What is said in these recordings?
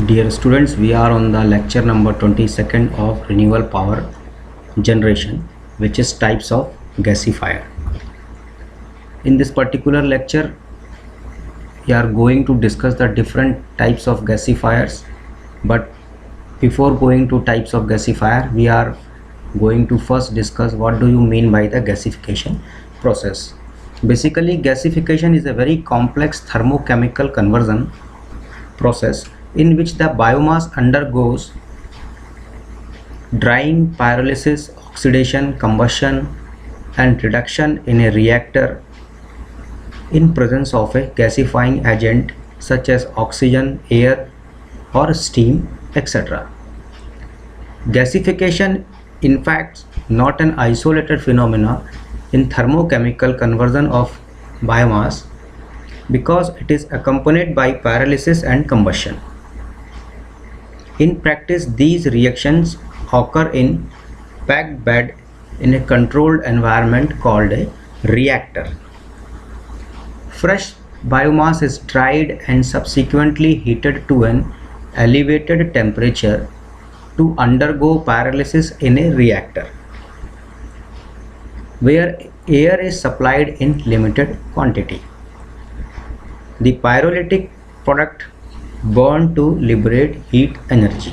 Dear students, we are on the lecture number 22nd of renewable power generation, which is types of gasifier. In this particular lecture, we are going to discuss the different types of gasifiers. But before going to types of gasifier, we are going to first discuss what do you mean by the gasification process. Basically, gasification is a very complex thermochemical conversion process in which the biomass undergoes drying, pyrolysis, oxidation, combustion and reduction in a reactor in presence of a gasifying agent such as oxygen, air or steam, etc. Gasification in fact not an isolated phenomena in thermochemical conversion of biomass because it is accompanied by pyrolysis and combustion. In practice, these reactions occur in packed bed in a controlled environment called a reactor. Fresh biomass is dried and subsequently heated to an elevated temperature to undergo pyrolysis in a reactor, where air is supplied in limited quantity. The pyrolytic product burned to liberate heat energy.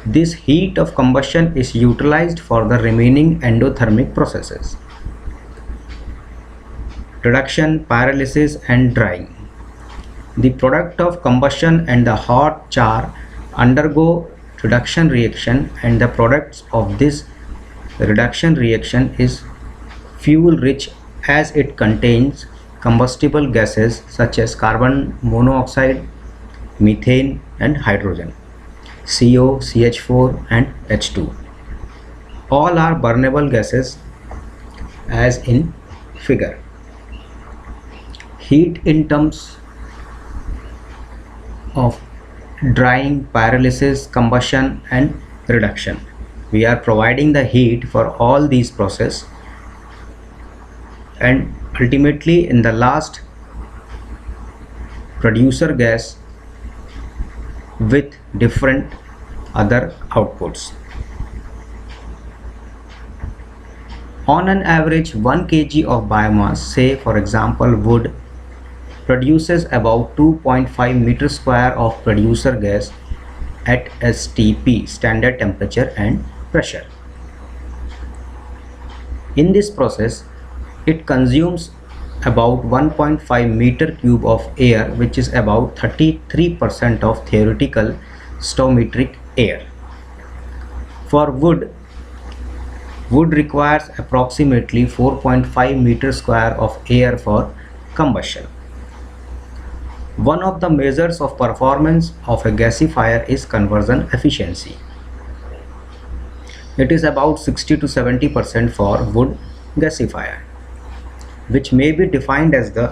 This heat of combustion is utilized for the remaining endothermic processes: reduction, pyrolysis and drying. The product of combustion and the hot char undergo reduction reaction, and the products of this reduction reaction is fuel rich as it contains combustible gases such as carbon monoxide, methane and hydrogen, CO, CH4 and H2. All are burnable gases as in figure. Heat in terms of drying, pyrolysis, combustion and reduction. We are providing the heat for all these processes, and ultimately in the last, producer gas with different other outputs. On an average, 1 kg of biomass, say for example wood, produces about 2.5 meter square of producer gas at STP, standard temperature and pressure. In this process, it consumes about 1.5 meter cube of air, which is about 33% of theoretical stoichiometric air. For wood requires approximately 4.5 meter square of air for combustion. One of the measures of performance of a gasifier is conversion efficiency. It is about 60 to 70% for wood gasifier, which may be defined as the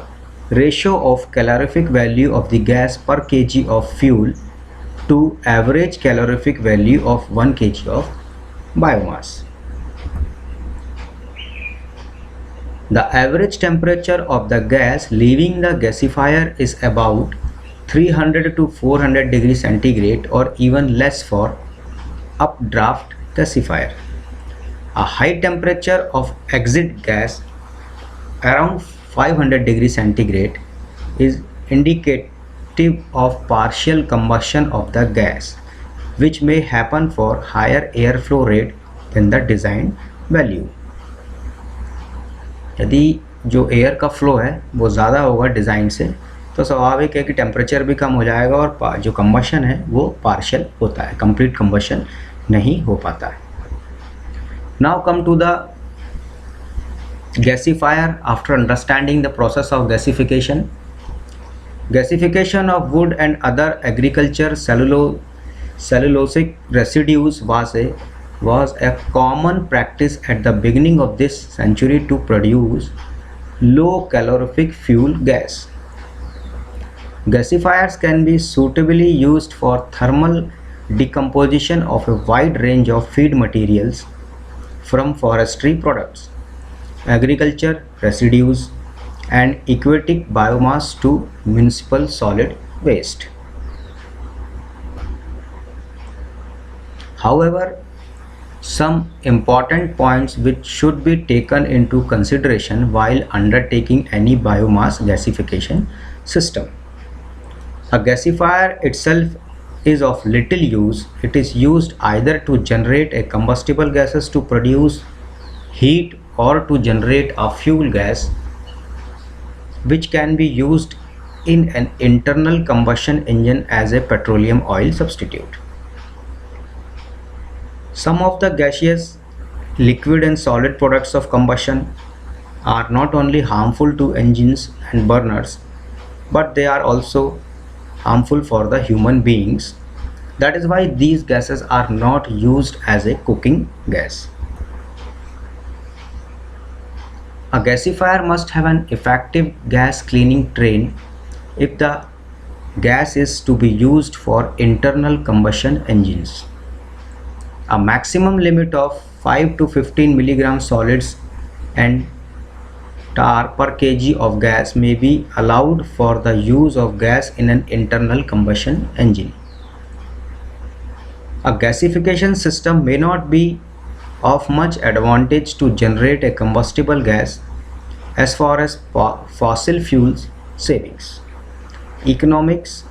ratio of calorific value of the gas per kg of fuel to average calorific value of 1 kg of biomass. The average temperature of the gas leaving the gasifier is about 300 to 400 degrees centigrade or even less for updraft gasifier. A high temperature of exit gas around 500 degrees centigrade is indicative of partial combustion of the gas, which may happen for higher airflow rate than the designed value. यदि जो air का flow है वो ज़्यादा होगा design से, तो स्वाभाविक है कि टेम्परेचर भी कम हो जाएगा और जो कंबशन है वो पार्शियल होता है, कंप्लीट कंबशन नहीं हो पाता है. Now come to the gasifier. After understanding the process of gasification of wood and other agriculture cellulosic residues was a common practice at the beginning of this century to produce low calorific fuel gas. Gasifiers can be suitably used for thermal decomposition of a wide range of feed materials, from forestry products, agriculture residues and aquatic biomass to municipal solid waste. However, some important points which should be taken into consideration while undertaking any biomass gasification system. A gasifier itself is of little use. It is used either to generate a combustible gases to produce heat or to generate a fuel gas which can be used in an internal combustion engine as a petroleum oil substitute. Some of the gaseous, liquid and solid products of combustion are not only harmful to engines and burners, but they are also harmful for the human beings. That is why these gases are not used as a cooking gas. A gasifier must have an effective gas cleaning train if the gas is to be used for internal combustion engines. A maximum limit of 5 to 15 milligram solids and tar per kg of gas may be allowed for the use of gas in an internal combustion engine. A gasification system may not be of much advantage to generate a combustible gas as far as fossil fuels savings, economies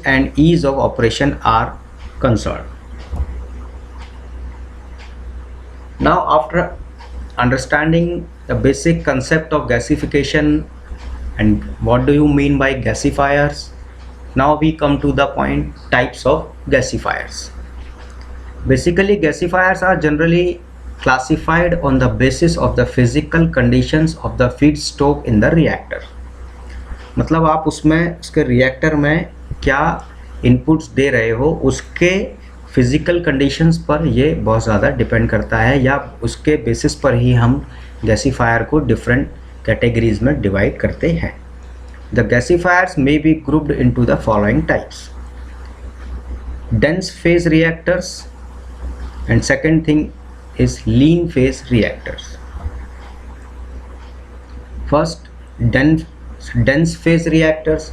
and ease of operation are concerned. Now, after understanding the basic concept of gasification and what do you mean by gasifiers, now we come to the point types of gasifiers. Basically, gasifiers are generally classified on the basis of the physical conditions of the feedstock in the reactor. मतलब आप उसमें उसके reactor में क्या inputs दे रहे हो उसके physical conditions पर ये बहुत ज़्यादा डिपेंड करता है, या उसके बेसिस पर ही हम गैसीफायर को डिफरेंट कैटेगरीज में डिवाइड करते हैं. The gasifiers may be grouped into the following types: dense phase reactors, and second thing is lean phase reactors. First, dense phase reactors.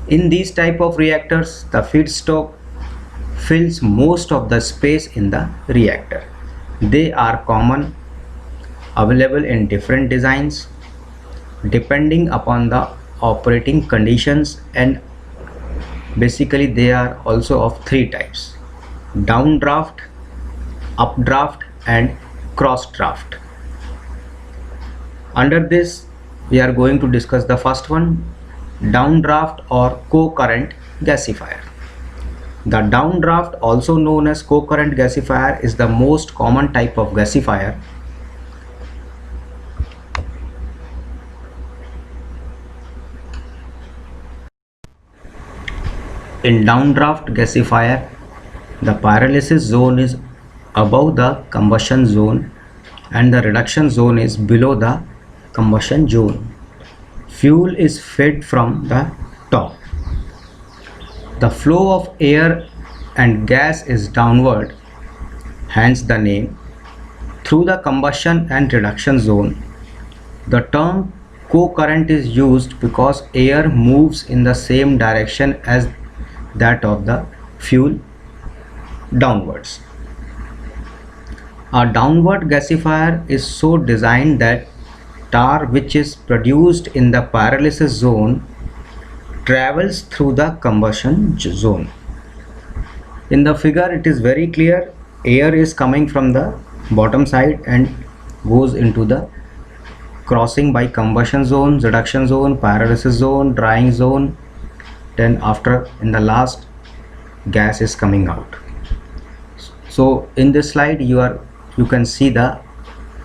In these type of reactors, the feedstock fills most of the space in the reactor. They are common, available in different designs depending upon the operating conditions, and basically they are also of three types: downdraft, updraft and crossdraft. Under this we are going to discuss the first one, downdraft or co-current gasifier. The downdraft, also known as co-current gasifier, is the most common type of gasifier. In downdraft gasifier, the pyrolysis zone is above the combustion zone and the reduction zone is below the combustion zone. Fuel is fed from the top. The flow of air and gas is downward, hence the name, through the combustion and reduction zone. The term co-current is used because air moves in the same direction as that of the fuel, downwards. A downward gasifier is so designed that tar which is produced in the pyrolysis zone travels through the combustion zone. In the figure it is very clear, air is coming from the bottom side and goes into the crossing by combustion zone, reduction zone, pyrolysis zone, drying zone, then after in the last gas is coming out. So in this slide you can see the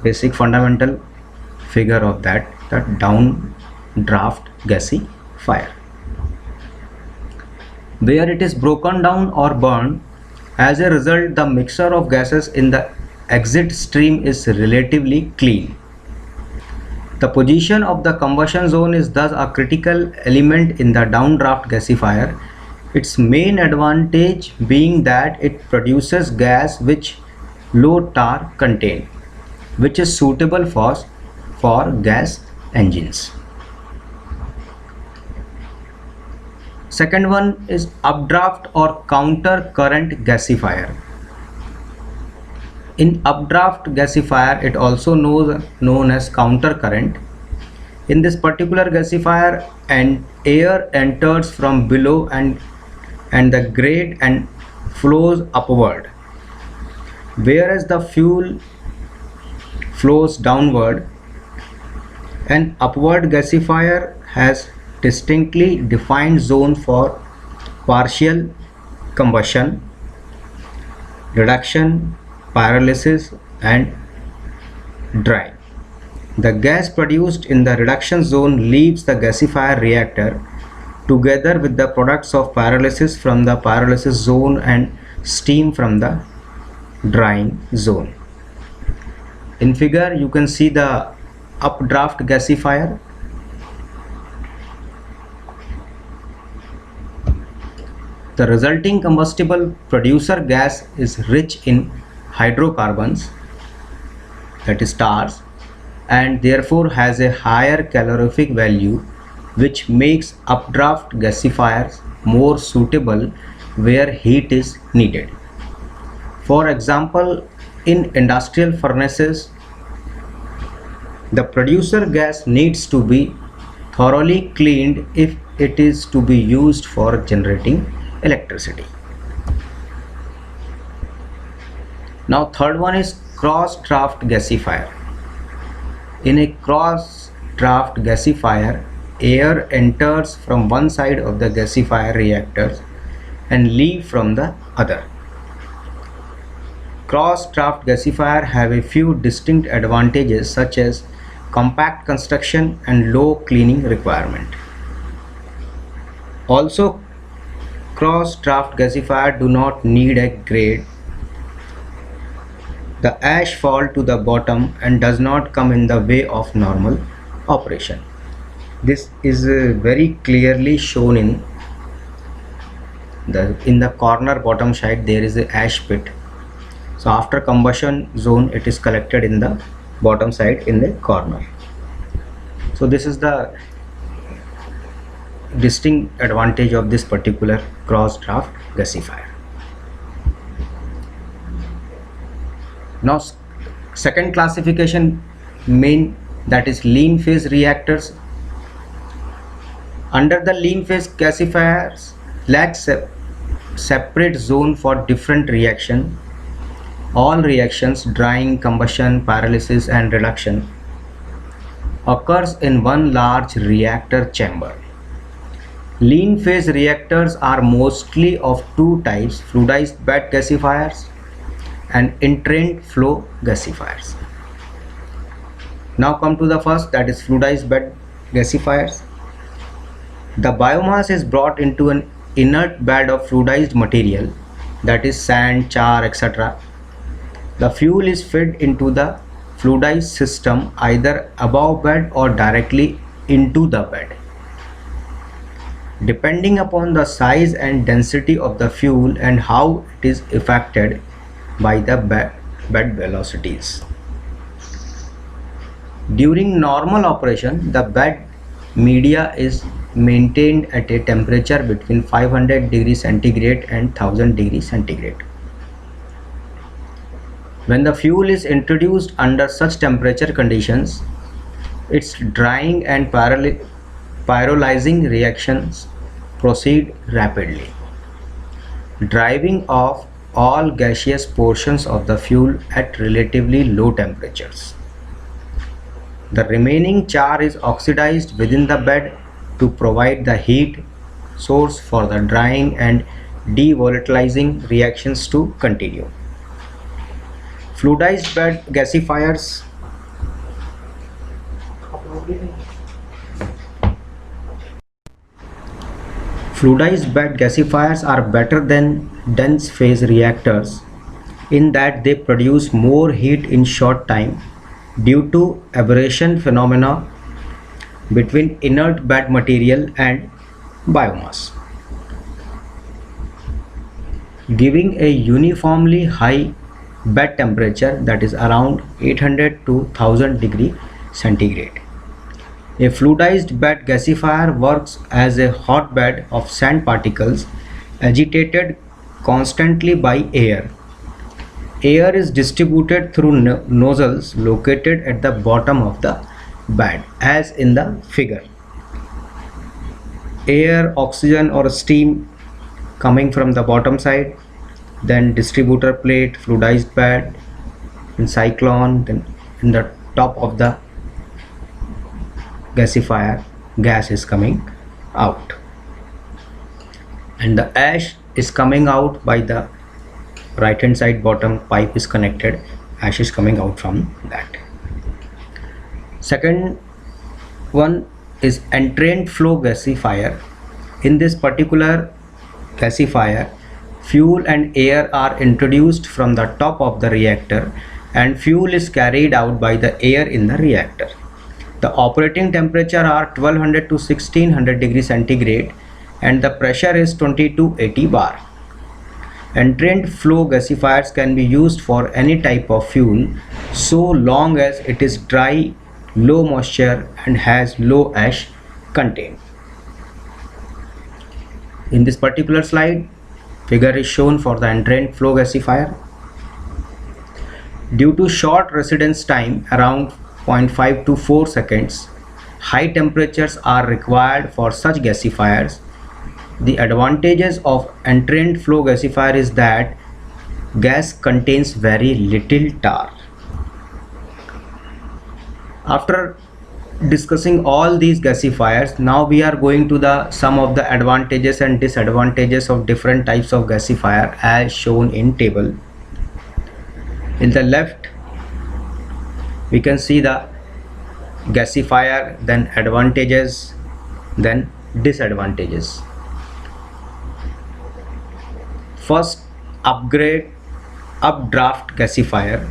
basic fundamental figure of that downdraft gasifier. Where it is broken down or burned, as a result the mixture of gases in the exit stream is relatively clean. The position of the combustion zone is thus a critical element in the downdraft gasifier, its main advantage being that it produces gas which low tar contain, which is suitable for gas engines. Second one is updraft or counter current gasifier. In updraft gasifier, it also known as counter current. In this particular gasifier, and air enters from below and the grate and flows upward, whereas the fuel flows downward. An upward gasifier has distinctly defined zone for partial combustion, reduction, pyrolysis and drying. The gas produced in the reduction zone leaves the gasifier reactor together with the products of pyrolysis from the pyrolysis zone and steam from the drying zone. In figure you can see the updraft gasifier. The resulting combustible producer gas is rich in hydrocarbons, that is stars, and therefore has a higher calorific value, which makes updraft gasifiers more suitable where heat is needed. For example, in industrial furnaces, the producer gas needs to be thoroughly cleaned if it is to be used for generating electricity. Now third one is cross draft gasifier. In a cross draft gasifier, air enters from one side of the gasifier reactors and leave from the other. Cross draft gasifier have a few distinct advantages such as compact construction and low cleaning requirement. Also, cross draft gasifier do not need a grate. The ash fall to the bottom and does not come in the way of normal operation. This is very clearly shown in the corner bottom side. There is a ash pit. So after combustion zone, it is collected in the bottom side in the corner. So this is the distinct advantage of this particular cross draft gasifier. Now second classification main, that is lean phase reactors. Under the lean phase gasifiers lacks a separate zone for different reaction. All reactions, drying, combustion, pyrolysis and reduction, occurs in one large reactor chamber. Lean phase reactors are mostly of two types: fluidized bed gasifiers and entrained flow gasifiers. Now come to the first, that is fluidized bed gasifiers. The biomass is brought into an inert bed of fluidized material, that is sand, char, etc. The fuel is fed into the fluidized system either above bed or directly into the bed. Depending upon the size and density of the fuel and how it is affected by the bed velocities. During normal operation, the bed media is maintained at a temperature between 500 degrees centigrade and 1000 degrees centigrade. When the fuel is introduced under such temperature conditions, its drying and pyrolyzing reactions proceed rapidly, driving off all gaseous portions of the fuel at relatively low temperatures. The remaining char is oxidized within the bed to provide the heat source for the drying and devolatilizing reactions to continue. Fluidized bed gasifiers are better than dense phase reactors in that they produce more heat in short time due to aberration phenomena between inert bed material and biomass, giving a uniformly high bed temperature, that is around 800 to 1000 degree centigrade. A fluidized bed gasifier works as a hotbed of sand particles agitated constantly by air. Air is distributed through nozzles located at the bottom of the bed, as in the figure. Air, oxygen or steam coming from the bottom side, then distributor plate, fluidized bed, and cyclone, then in the top of the gasifier, gas is coming out, and the ash is coming out by the right hand side. Bottom pipe is connected, ash is coming out from that. Second one is entrained flow gasifier. In this particular gasifier, fuel and air are introduced from the top of the reactor and fuel is carried out by the air in the reactor. The operating temperature are 1200 to 1600 degrees centigrade and the pressure is 20 to 80 bar. Entrained flow gasifiers can be used for any type of fuel so long as it is dry, low moisture and has low ash content. In this particular slide, figure is shown for the entrained flow gasifier. Due to short residence time around 0.5 to 4 seconds, high temperatures are required for such gasifiers. The advantages of entrained flow gasifier is that gas contains very little tar. After discussing all these gasifiers, now we are going to some of the advantages and disadvantages of different types of gasifier as shown in table. In the left we can see the gasifier, then advantages, then disadvantages. First, updraft gasifier.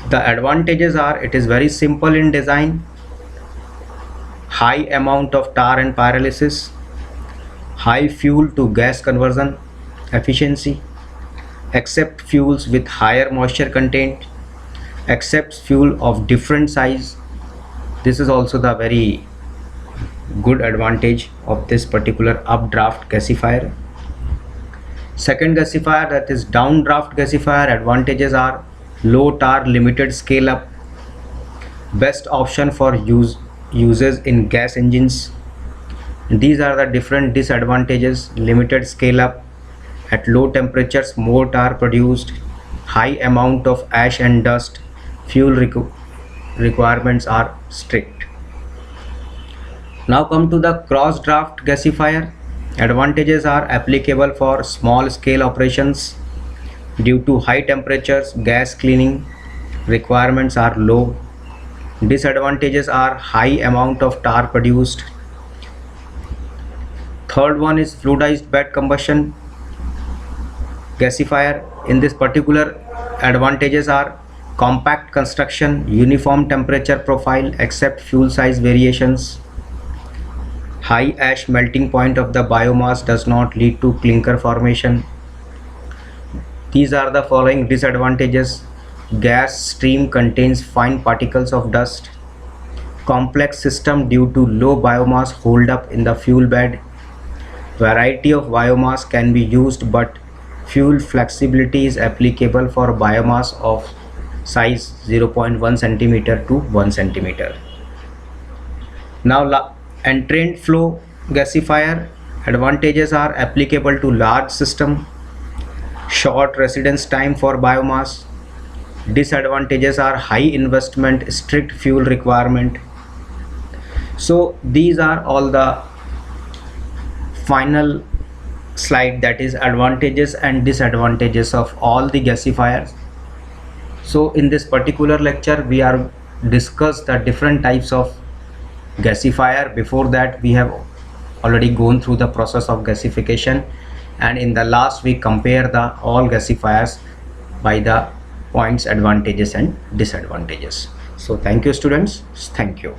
The advantages are it is very simple in design, high amount of tar and pyrolysis, high fuel to gas conversion efficiency, accept fuels with higher moisture content, accepts fuel of different size. This is also the very good advantage of this particular updraft gasifier. Second gasifier, that is downdraft gasifier. Advantages are low tar, limited scale up, best option for uses in gas engines. These are the different disadvantages: limited scale up, at low temperatures more tar produced, high amount of ash and dust, fuel requirements are strict. Now come to the cross draft gasifier. Advantages are applicable for small scale operations. Due to high temperatures, gas cleaning requirements are low. Disadvantages are high amount of tar produced. Third one is fluidized bed combustion gasifier. In this particular, advantages are compact construction, uniform temperature profile except fuel size variations. High ash melting point of the biomass does not lead to clinker formation. These are the following disadvantages: gas stream contains fine particles of dust, complex system due to low biomass hold up in the fuel bed, variety of biomass can be used but fuel flexibility is applicable for biomass of size 0.1 cm to 1 cm. Now entrained flow gasifier. Advantages are applicable to large system, short residence time for biomass. Disadvantages are high investment, strict fuel requirement. So these are all the final slide, that is advantages and disadvantages of all the gasifiers. So in this particular lecture we are discussed the different types of gasifier. Before that we have already gone through the process of gasification, and in the last we compare the all gasifiers by the points, advantages and disadvantages. So thank you students, thank you.